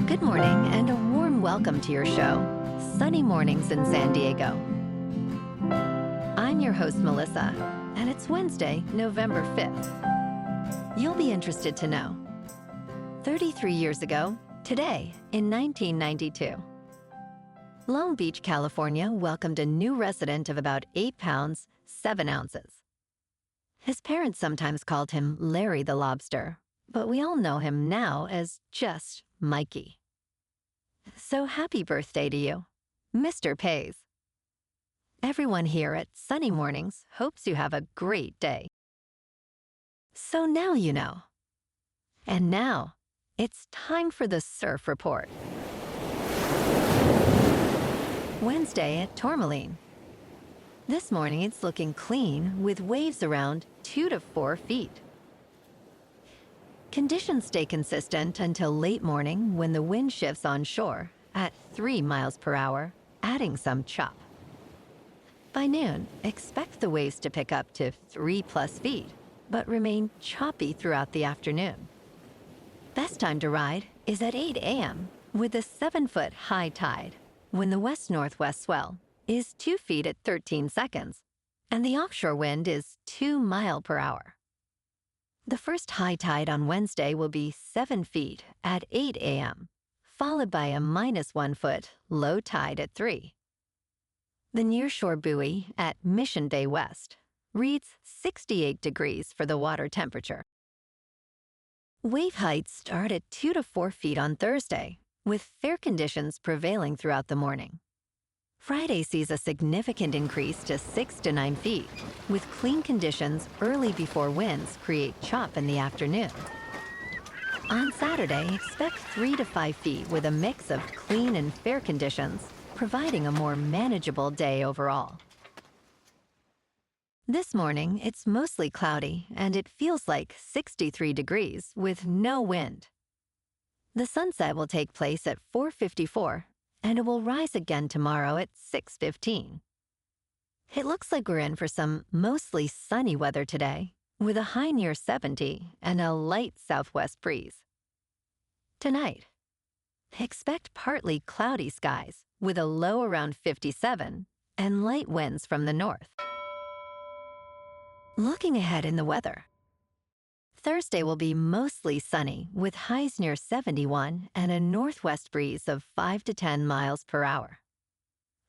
Good morning and a warm welcome to your show, Sunny Mornings in San Diego. I'm your host, Melissa, and it's Wednesday, November 5th. You'll be interested to know. 33 years ago, today, in 1992, Long Beach, California welcomed a new resident of about 8 pounds, 7 ounces. His parents sometimes called him Larry the Lobster, but we all know him now as just Mikey. So happy birthday to you, Mr. Pays. Everyone here at Sunny Mornings hopes you have a great day. So now you know. And now, it's time for the Surf Report. Wednesday at Tourmaline. This morning it's looking clean with waves around 2 to 4 feet. Conditions stay consistent until late morning when the wind shifts onshore at 3 miles per hour, adding some chop. By noon, expect the waves to pick up to 3+ feet, but remain choppy throughout the afternoon. Best time to ride is at 8 a.m. with a 7-foot high tide, when the west-northwest swell is 2 feet at 13 seconds, and the offshore wind is 2 miles per hour. The first high tide on Wednesday will be 7 feet at 8 a.m., followed by a -1 foot low tide at 3. The nearshore buoy at Mission Bay West reads 68 degrees for the water temperature. Wave heights start at 2 to 4 feet on Thursday, with fair conditions prevailing throughout the morning. Friday sees a significant increase to 6 to 9 feet, with clean conditions early before winds create chop in the afternoon. On Saturday, expect 3 to 5 feet with a mix of clean and fair conditions, providing a more manageable day overall. This morning, it's mostly cloudy, and it feels like 63 degrees with no wind. The sunset will take place at 4:54, and it will rise again tomorrow at 6:15. It looks like we're in for some mostly sunny weather today, with a high near 70 and a light southwest breeze. Tonight, expect partly cloudy skies with a low around 57 and light winds from the north. Looking ahead in the weather, Thursday will be mostly sunny with highs near 71 and a northwest breeze of 5 to 10 miles per hour.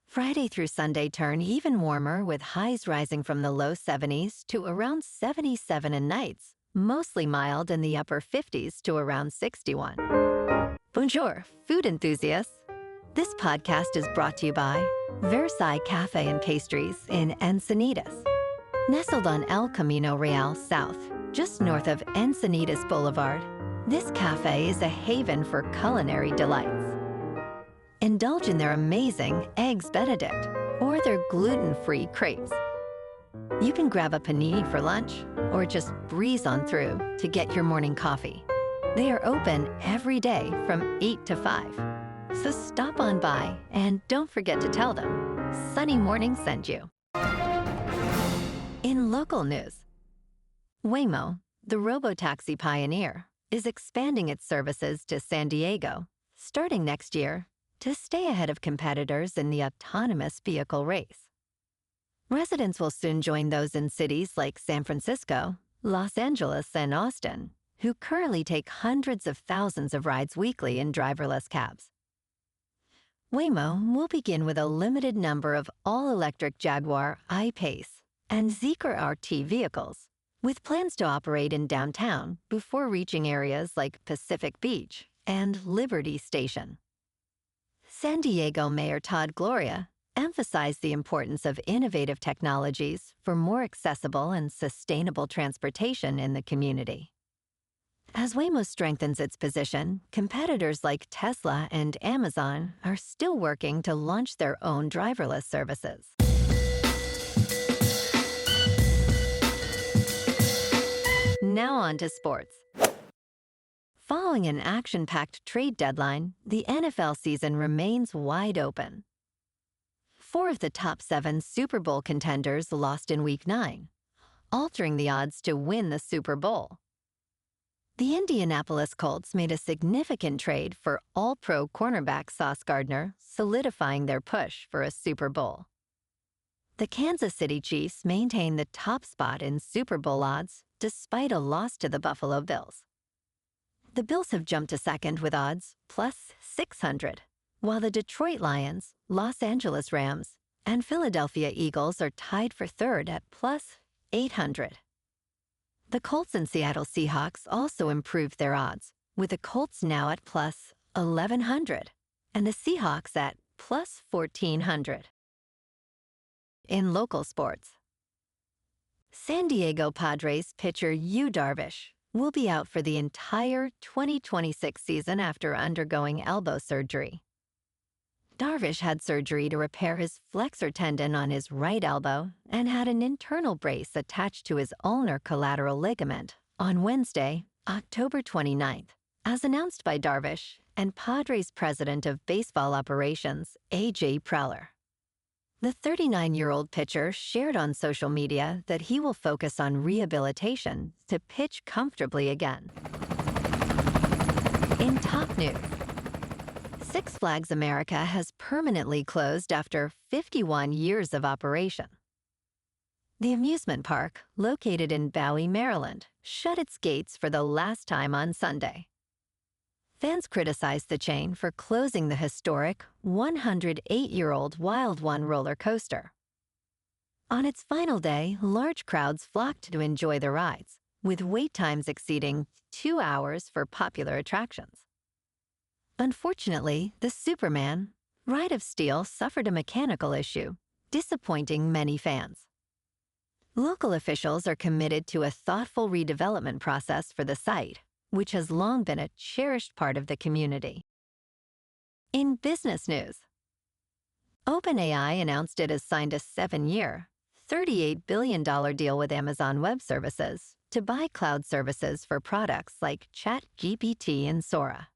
Friday through Sunday turn even warmer with highs rising from the low 70s to around 77 and nights, mostly mild in the upper 50s to around 61. Bonjour, food enthusiasts. This podcast is brought to you by Versailles Cafe and Pastries in Encinitas. Nestled on El Camino Real South, just north of Encinitas Boulevard, this cafe is a haven for culinary delights. Indulge in their amazing Eggs Benedict or their gluten-free crepes. You can grab a panini for lunch or just breeze on through to get your morning coffee. They are open every day from 8 to 5. So stop on by and don't forget to tell them Sunny Morning sent you. In local news, Waymo, the robotaxi pioneer, is expanding its services to San Diego, starting next year, to stay ahead of competitors in the autonomous vehicle race. Residents will soon join those in cities like San Francisco, Los Angeles, and Austin, who currently take hundreds of thousands of rides weekly in driverless cabs. Waymo will begin with a limited number of all-electric Jaguar I-Pace and Zeekr RT vehicles, with plans to operate in downtown before reaching areas like Pacific Beach and Liberty Station. San Diego Mayor Todd Gloria emphasized the importance of innovative technologies for more accessible and sustainable transportation in the community. As Waymo strengthens its position, competitors like Tesla and Amazon are still working to launch their own driverless services. Now on to sports. Following an action-packed trade deadline, the NFL season remains wide open. 4 of the top 7 Super Bowl contenders lost in Week 9, altering the odds to win the Super Bowl. The Indianapolis Colts made a significant trade for All-Pro cornerback Sauce Gardner, solidifying their push for a Super Bowl. The Kansas City Chiefs maintain the top spot in Super Bowl odds despite a loss to the Buffalo Bills. The Bills have jumped to second with odds plus 600, while the Detroit Lions, Los Angeles Rams, and Philadelphia Eagles are tied for third at plus 800. The Colts and Seattle Seahawks also improved their odds, with the Colts now at plus 1,100 and the Seahawks at plus 1,400. In local sports, San Diego Padres pitcher Darvish will be out for the entire 2026 season after undergoing elbow surgery. Darvish had surgery to repair his flexor tendon on his right elbow and had an internal brace attached to his ulnar collateral ligament on Wednesday, October 29th, as announced by Darvish and Padres President of Baseball Operations, A.J. Preller. The 39-year-old pitcher shared on social media that he will focus on rehabilitation to pitch comfortably again. In top news, Six Flags America has permanently closed after 51 years of operation. The amusement park, located in Bowie, Maryland, shut its gates for the last time on Sunday. Fans criticized the chain for closing the historic 108-year-old Wild One roller coaster. On its final day, large crowds flocked to enjoy the rides, with wait times exceeding 2 hours for popular attractions. Unfortunately, the Superman Ride of Steel suffered a mechanical issue, disappointing many fans. Local officials are committed to a thoughtful redevelopment process for the site, which has long been a cherished part of the community. In business news, OpenAI announced it has signed a 7-year, $38 billion deal with Amazon Web Services to buy cloud services for products like ChatGPT and Sora.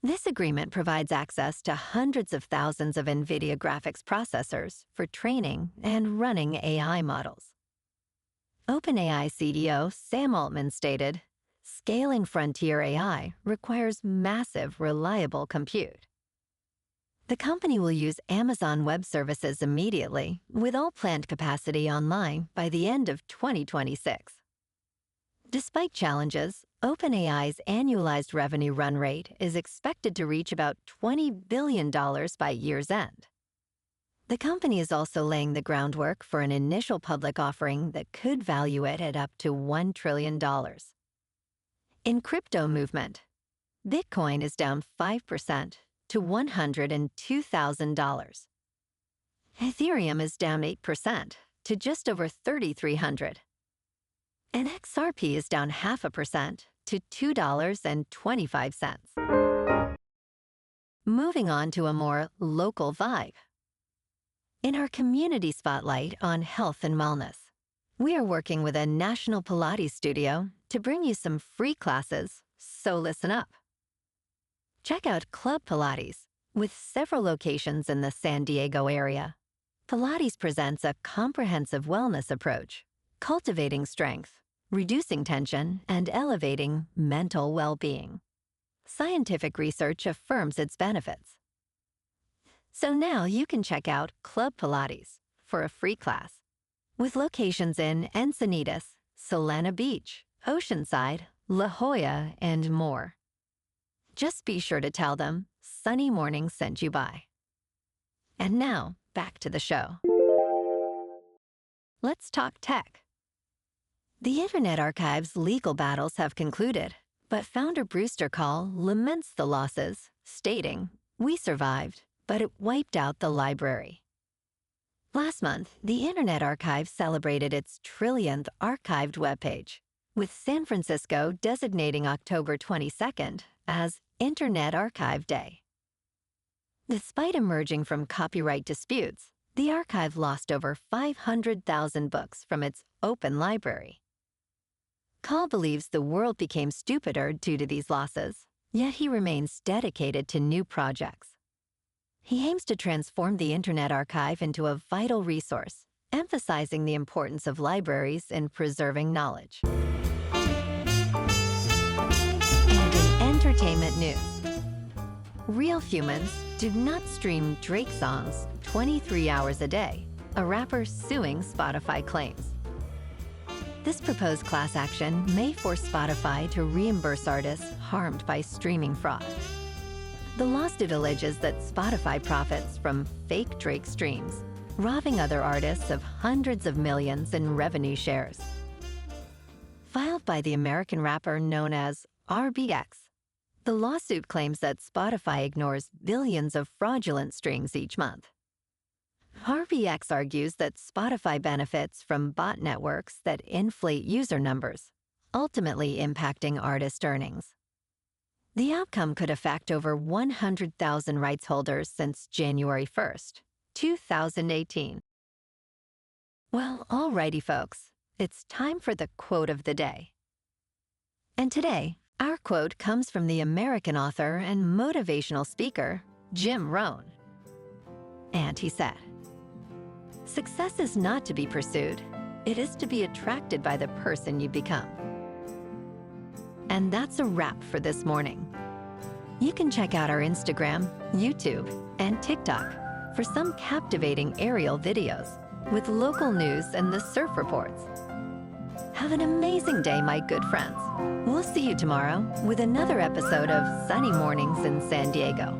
This agreement provides access to hundreds of thousands of NVIDIA graphics processors for training and running AI models. OpenAI CDO Sam Altman stated, "Scaling frontier AI requires massive, reliable compute." The company will use Amazon Web Services immediately, with all planned capacity online by the end of 2026. Despite challenges, OpenAI's annualized revenue run rate is expected to reach about $20 billion by year's end. The company is also laying the groundwork for an initial public offering that could value it at up to $1 trillion. In crypto movement, Bitcoin is down 5% to $102,000. Ethereum is down 8% to just over 3,300. And XRP is down 0.5% to $2.25. Moving on to a more local vibe. In our community spotlight on health and wellness, we are working with a national Pilates studio to bring you some free classes, so listen up. Check out Club Pilates, with several locations in the San Diego area. Pilates presents a comprehensive wellness approach, cultivating strength, reducing tension, and elevating mental well-being. Scientific research affirms its benefits. So now you can check out Club Pilates for a free class, with locations in Encinitas, Solana Beach, Oceanside, La Jolla, and more. Just be sure to tell them Sunny Morning sent you by. And now, back to the show. Let's talk tech. The Internet Archive's legal battles have concluded, but founder Brewster Kahl laments the losses, stating, "We survived, but it wiped out the library." Last month, the Internet Archive celebrated its trillionth archived webpage, with San Francisco designating October 22nd as Internet Archive Day. Despite emerging from copyright disputes, the archive lost over 500,000 books from its open library. Kahl believes the world became stupider due to these losses, yet he remains dedicated to new projects. He aims to transform the Internet Archive into a vital resource, emphasizing the importance of libraries in preserving knowledge. news. Real humans do not stream Drake songs 23 hours a day, a rapper suing Spotify claims. This proposed class action may force Spotify to reimburse artists harmed by streaming fraud. The lawsuit alleges that Spotify profits from fake Drake streams, robbing other artists of hundreds of millions in revenue shares. Filed by the American rapper known as RBX, the lawsuit claims that Spotify ignores billions of fraudulent streams each month. RBX argues that Spotify benefits from bot networks that inflate user numbers, ultimately impacting artist earnings. The outcome could affect over 100,000 rights holders since January 1st, 2018. Well, alrighty, folks. It's time for the quote of the day. And today, our quote comes from the American author and motivational speaker, Jim Rohn. And he said, "Success is not to be pursued. It is to be attracted by the person you become." And that's a wrap for this morning. You can check out our Instagram, YouTube, and TikTok for some captivating aerial videos with local news and the surf reports. Have an amazing day, my good friends. We'll see you tomorrow with another episode of Sunny Mornings in San Diego.